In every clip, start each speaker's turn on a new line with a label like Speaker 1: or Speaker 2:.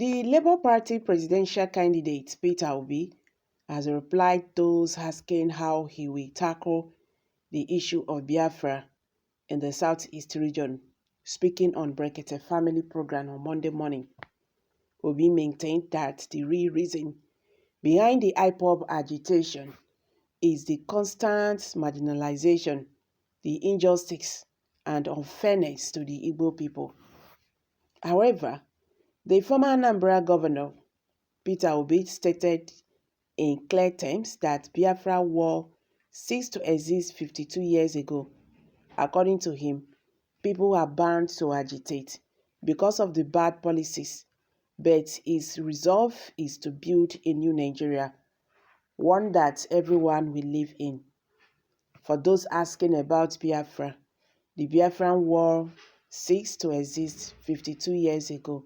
Speaker 1: The Labour Party presidential candidate Peter Obi has replied those asking how he will tackle the issue of Biafra in the southeast region. Speaking on Brekete Family Program on Monday morning, Obi maintained that the real reason behind the IPOB agitation is the constant marginalization, the injustice, and unfairness to the Igbo people. However, the former Anambra governor, Peter Obi, stated in clear terms that Biafra war ceased to exist 52 years ago. According to him, people are bound to agitate because of the bad policies, but his resolve is to build a new Nigeria, one that everyone will live in. For those asking about Biafra, the Biafran war ceased to exist 52 years ago,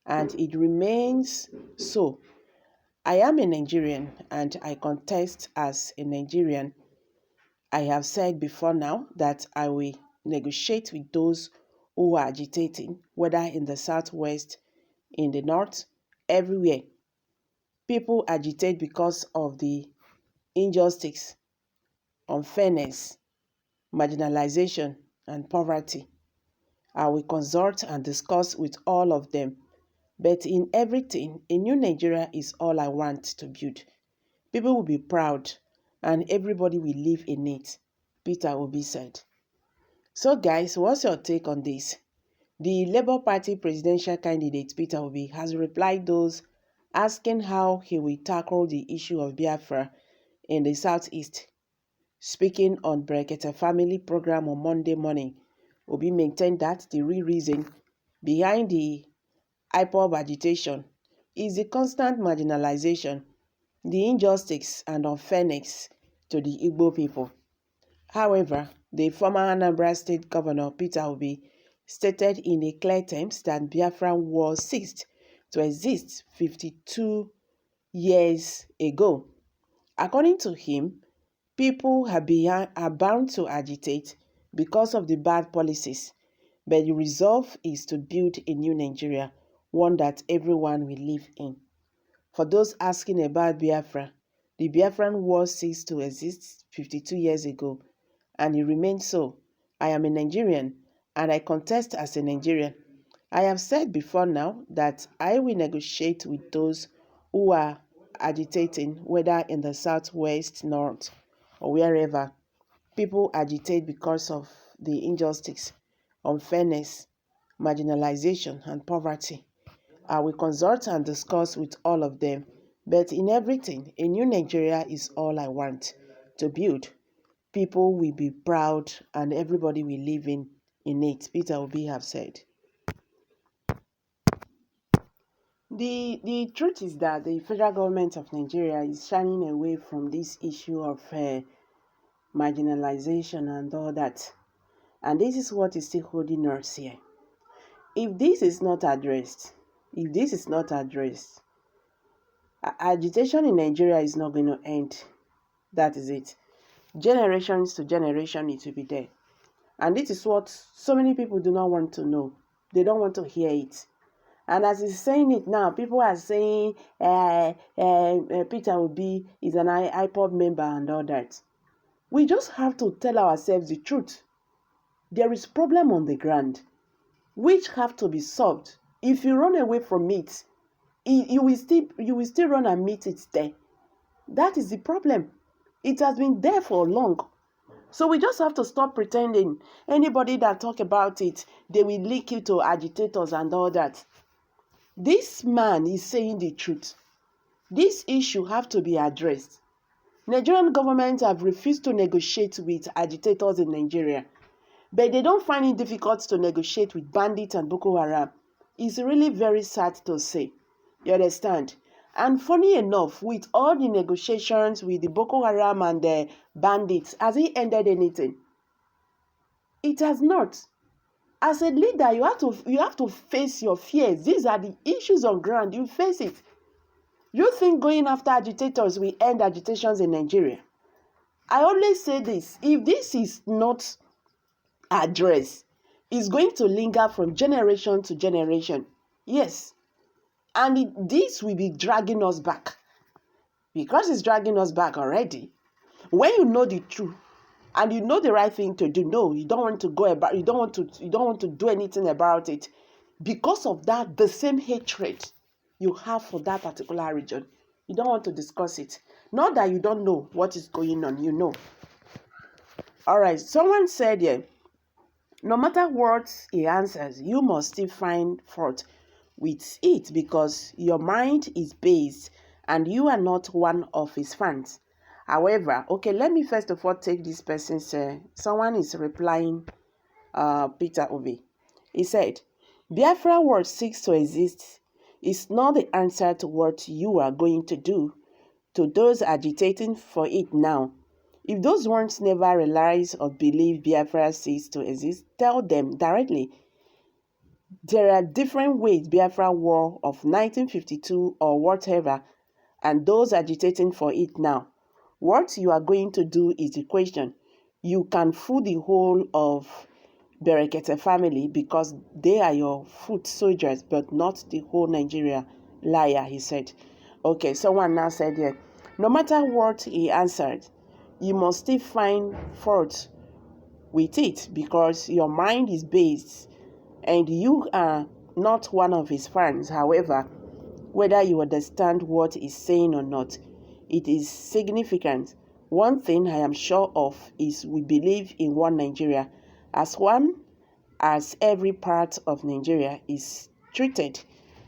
Speaker 1: and it remains so. I am a Nigerian and I contest as a Nigerian. I have said before now that I will negotiate with those who are agitating, whether in the southwest, in the north, everywhere. People agitate because of the injustice, unfairness, marginalization, and poverty. I will consult and discuss with all of them. But in everything, a new Nigeria is all I want to build. People will be proud and everybody will live in it, Peter Obi said. So guys, what's your take on this? The Labour Party presidential candidate Peter Obi has replied those asking how he will tackle the issue of Biafra in the southeast. Speaking on Brekete Family Program on Monday morning, Obi maintained that the real reason behind the IPOB agitation is the constant marginalization, the injustice and unfairness to the Igbo people. However, the former Anambra State Governor Peter Obi stated in a clear terms that Biafran war ceased to exist 52 years ago. According to him, people are bound to agitate because of the bad policies, but the resolve is to build a new Nigeria, one that everyone will live in. For those asking about Biafra, the Biafran war ceased to exist 52 years ago, and it remains so. I am a Nigerian, and I contest as a Nigerian. I have said before now that I will negotiate with those who are agitating, whether in the southwest, north, or wherever. People agitate because of the injustice, unfairness, marginalization, and poverty. I will consult and discuss with all of them. But in everything, a new Nigeria is all I want to build. People will be proud and everybody will live in it, Peter Obi have said. The truth is that the federal government of Nigeria is shining away from this issue of marginalization and all that. And this is what is still holding us here. If this is not addressed, agitation in Nigeria is not going to end. That is it. Generations to generation, it will be there. And this is what so many people do not want to know. They don't want to hear it. And as he's saying it now, people are saying Peter Obi is an IPOB member and all that. We just have to tell ourselves the truth. There is problem on the ground, which have to be solved. If you run away from it, you will still run and meet it there. That is the problem. It has been there for long. So we just have to stop pretending. Anybody that talk about it, they will link you to agitators and all that. This man is saying the truth. This issue have to be addressed. Nigerian government have refused to negotiate with agitators in Nigeria, but they don't find it difficult to negotiate with bandits and Boko Haram. It's really very sad to say. You understand? And funny enough, with all the negotiations with the Boko Haram and the bandits, has it ended anything? It has not. As a leader, you have to face your fears. These are the issues on ground. You face it. You think going after agitators will end agitations in Nigeria? I always say this. If this is not addressed, it's going to linger from generation to generation. Yes. And this will be dragging us back. Because it's dragging us back already. When you know the truth and you know the right thing to do, no, you don't want to go about, you don't want to do anything about it. Because of that, the same hatred you have for that particular region, you don't want to discuss it. Not that you don't know what is going on, you know. All right, someone said, yeah, no matter what he answers, you must still find fault with it because your mind is based and you are not one of his fans. However, okay, let me first of all take this person's, someone is replying, Peter Obi. He said, Biafra word seeks to exist is not the answer to what you are going to do to those agitating for it now. If those ones never realize or believe Biafra ceases to exist, tell them directly. There are different ways Biafra war of 1952 or whatever, and those agitating for it now. What you are going to do is the question. You can fool the whole of Berekete family because they are your foot soldiers, but not the whole Nigeria. Liar, he said. Okay, someone now said, yeah, no matter what he answered, you must still find fault with it because your mind is based and you are not one of his fans. However, whether you understand what he's saying or not, it is significant. One thing I am sure of is we believe in one Nigeria as one as every part of Nigeria is treated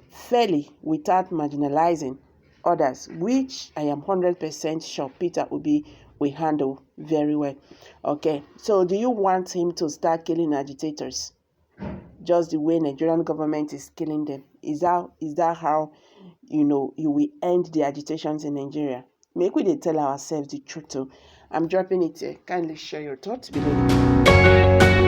Speaker 1: fairly without marginalizing others, which I am 100% sure Peter Obi will handle very well. Okay, so do you want him to start killing agitators just the way Nigerian government is killing them? Is that how you will end the agitations in Nigeria? Make we tell ourselves the truth too. I'm dropping it here. Kindly share your thoughts below.